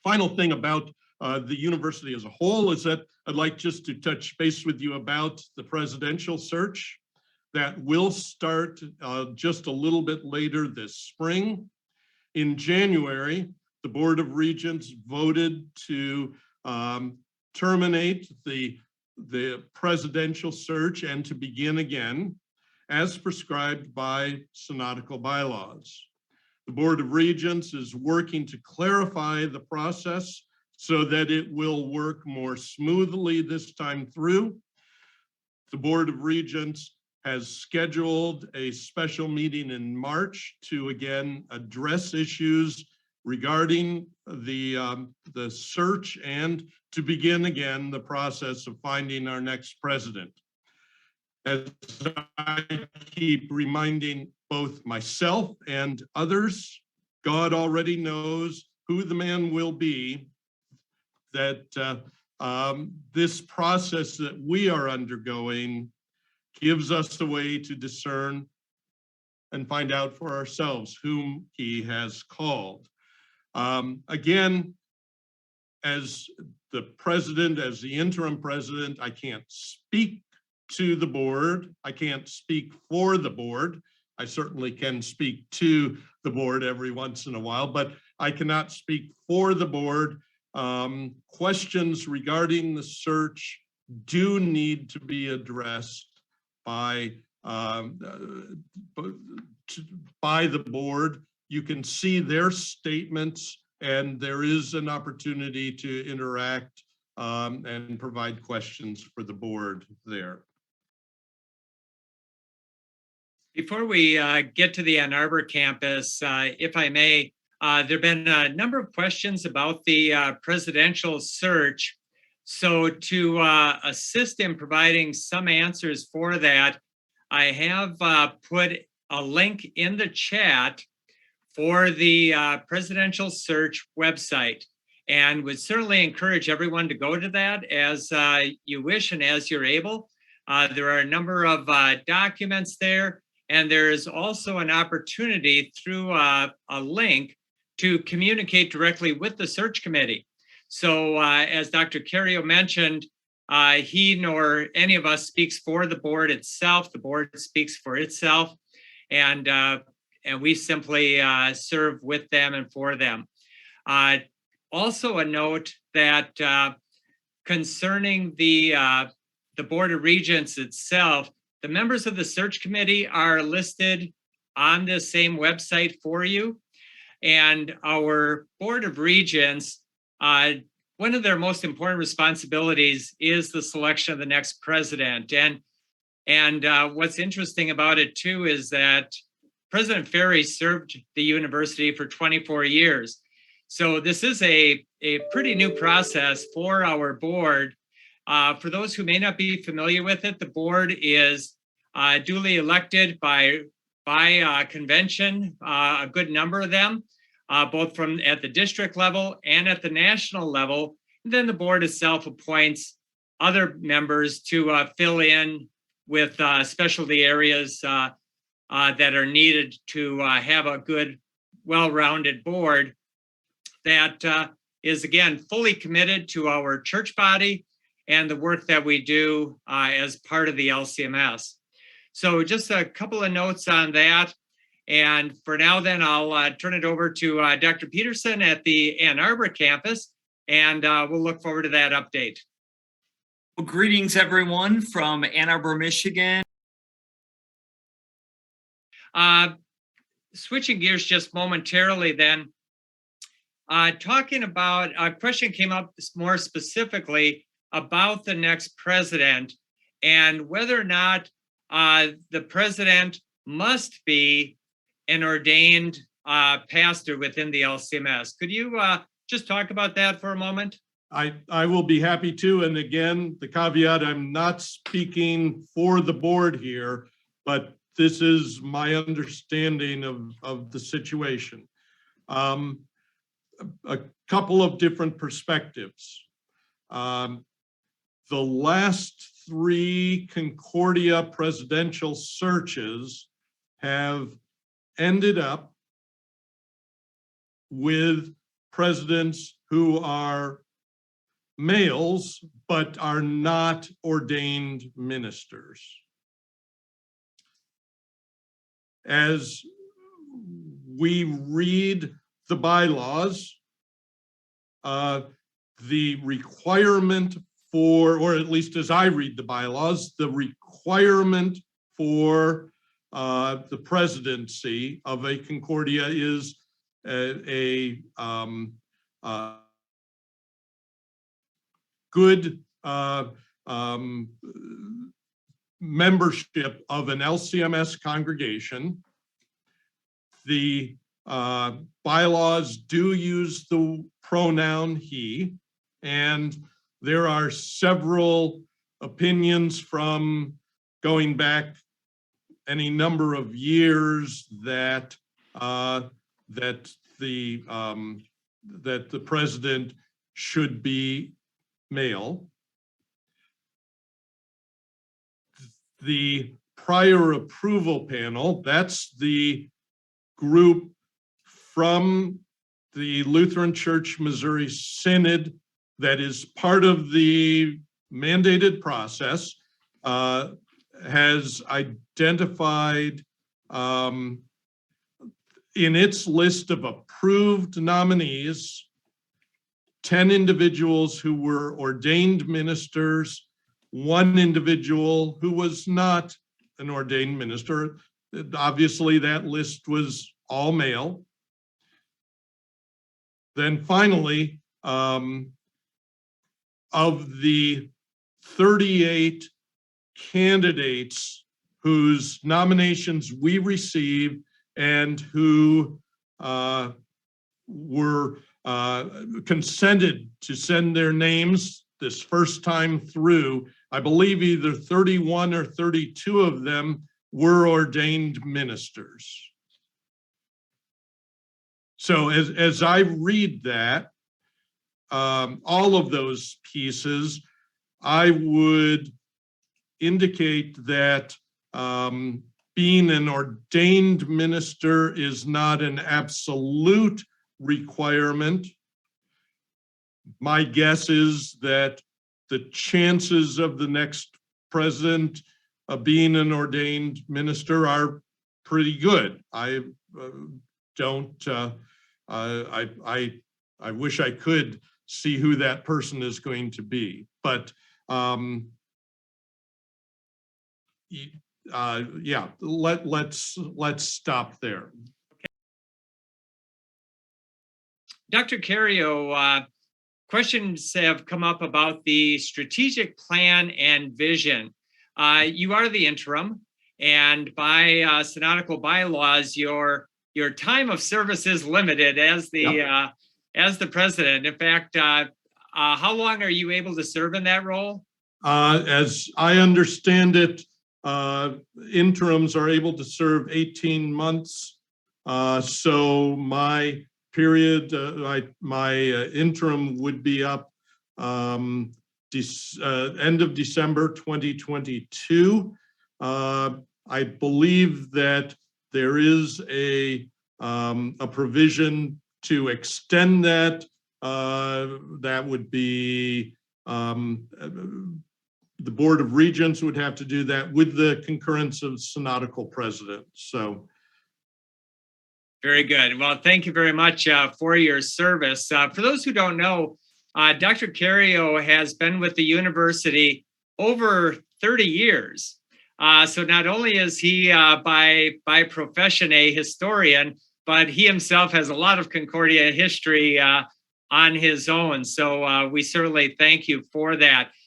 final thing about the university as a whole is that I'd like just to touch base with you about the presidential search that will start just a little bit later this spring. In January, the Board of Regents voted to terminate the presidential search and to begin again as prescribed by synodical bylaws. The Board of Regents is working to clarify the process so that it will work more smoothly this time through. The Board of Regents has scheduled a special meeting in March to again address issues regarding the search and to begin again the process of finding our next president. As I keep reminding both myself and others, God already knows who the man will be, that this process that we are undergoing gives us a way to discern and find out for ourselves whom he has called. Again, as the president, as the interim president, I can't speak to the board. I can't speak for the board. I certainly can speak to the board every once in a while, but I cannot speak for the board. Questions regarding the search do need to be addressed by the board. You can see their statements, and there is an opportunity to interact and provide questions for the board there. Before we get to the Ann Arbor campus, if I may, there have been a number of questions about the presidential search. So to assist in providing some answers for that, I have put a link in the chat for the presidential search website, and would certainly encourage everyone to go to that as you wish and as you're able. There are a number of documents there, and there is also an opportunity through a link to communicate directly with the search committee. So as Dr. Cario mentioned, he nor any of us speaks for the board itself. The board speaks for itself, and we simply serve with them and for them. Also a note that concerning the Board of Regents itself, the members of the search committee are listed on the same website for you. And our Board of Regents, one of their most important responsibilities is the selection of the next president. And what's interesting about it too is that President Ferry served the university for 24 years. So this is a pretty new process for our board. For those who may not be familiar with it, the board is duly elected by convention, a good number of them, both from at the district level and at the national level. And then the board itself appoints other members to fill in with specialty areas that are needed to have a good, well-rounded board that is, again, fully committed to our church body and the work that we do as part of the LCMS. So just a couple of notes on that. And for now, then I'll turn it over to Dr. Peterson at the Ann Arbor campus, and we'll look forward to that update. Well, greetings, everyone, from Ann Arbor, Michigan. Switching gears just momentarily then, talking about, a question came up more specifically about the next president and whether or not the president must be an ordained pastor within the LCMS. Could you just talk about that for a moment? I will be happy to. And again, the caveat, I'm not speaking for the board here, but this is my understanding of the situation. A couple of different perspectives. The last 3 Concordia presidential searches have ended up with presidents who are males but are not ordained ministers. As we read the bylaws, the requirement for, or at least as I read the bylaws, the requirement for the presidency of a Concordia is a good membership of an LCMS congregation. The bylaws do use the pronoun he, and there are several opinions from going back any number of years that that the president should be male. The prior approval panel, that's the group from the Lutheran Church Missouri Synod that is part of the mandated process, has identified in its list of approved nominees 10 individuals who were ordained ministers, 1 individual who was not an ordained minister. Obviously, that list was all male. Then finally, of the 38 candidates whose nominations we received and who were consented to send their names this first time through, I believe either 31 or 32 of them were ordained ministers. So as I read that, all of those pieces, I would indicate that being an ordained minister is not an absolute requirement. My guess is that the chances of the next president being an ordained minister are pretty good. I wish I could see who that person is going to be, but yeah, let's stop there. Dr. Cario, questions have come up about the strategic plan and vision. You are the interim, and by synodical bylaws, your time of service is limited as the as the president. In fact, how long are you able to serve in that role? As I understand it, interims are able to serve 18 months. So my period, my interim would be up end of December 2022. I believe that there is a provision to extend that. That would be the Board of Regents would have to do that with the concurrence of synodical president. So. Very good. Well, thank you very much for your service. For those who don't know, Dr. Cario has been with the university over 30 years. So not only is he by profession a historian, but he himself has a lot of Concordia history on his own. So we certainly thank you for that.